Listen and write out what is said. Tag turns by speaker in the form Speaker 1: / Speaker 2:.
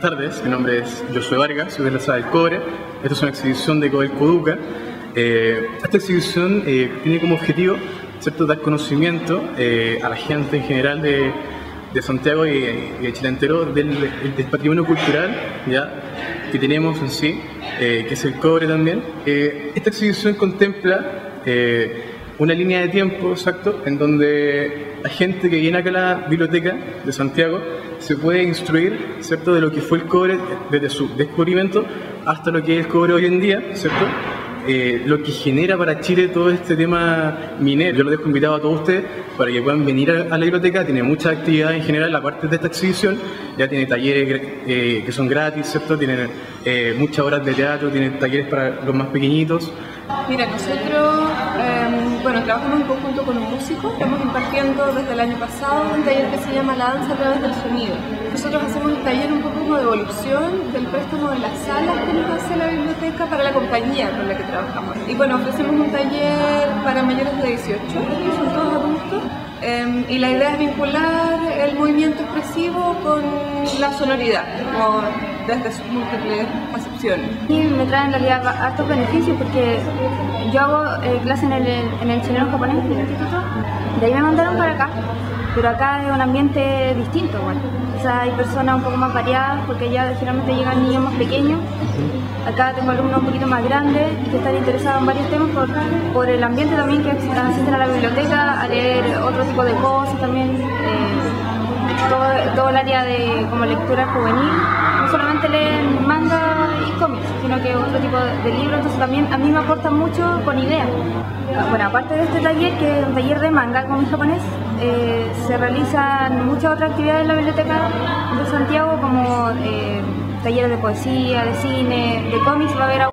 Speaker 1: Buenas tardes, mi nombre es Josué Vargas, soy de la Sala del Cobre. Esta es una exhibición de Codelco Duca. Esta exhibición tiene como objetivo, ¿cierto?, dar conocimiento a la gente en general de Santiago y de Chile entero del patrimonio cultural, ¿ya?, que tenemos en sí, que es el cobre también. Esta exhibición contempla una línea de tiempo, exacto, en donde la gente que viene acá a la biblioteca de Santiago se puede instruir, ¿cierto?, de lo que fue el cobre desde su descubrimiento hasta lo que es el cobre hoy en día, ¿cierto?, lo que genera para Chile todo este tema minero. Yo los dejo invitado a todos ustedes para que puedan venir a la biblioteca. Tiene muchas actividades en general, aparte de esta exhibición. Ya tiene talleres que son gratis, ¿cierto? Tiene muchas horas de teatro, tiene talleres para los más pequeñitos.
Speaker 2: Mira, nosotros trabajamos en conjunto con un músico. Estamos impartiendo desde el año pasado un taller que se llama La danza a través del sonido. Nosotros hacemos un taller un poco como de evolución del préstamo de las salas que nos hace la biblioteca para la compañía con la que trabajamos. Y bueno, ofrecemos un taller para mayores de 18, que son todos adultos. Y la idea es vincular el movimiento expresivo con la sonoridad, como desde sus múltiples acepciones.
Speaker 3: Y me trae en realidad hartos beneficios porque yo hago clase en el chileno japonés del instituto, de ahí me mandaron para acá, pero acá es un ambiente distinto, bueno. O sea, hay personas un poco más variadas porque ya generalmente llegan niños más pequeños. Acá tengo alumnos un poquito más grandes que están interesados en varios temas por el ambiente también, que asisten a la biblioteca a leer otro tipo de cosas también, todo el área de como lectura juvenil. No solamente leen manga y cómics, sino que otro tipo de libros, entonces también a mí me aportan mucho con ideas. Bueno, aparte de este taller, que es un taller de manga con japonés, se realizan muchas otras actividades en la biblioteca de Santiago, como talleres de poesía, de cine, de cómics. Va a haber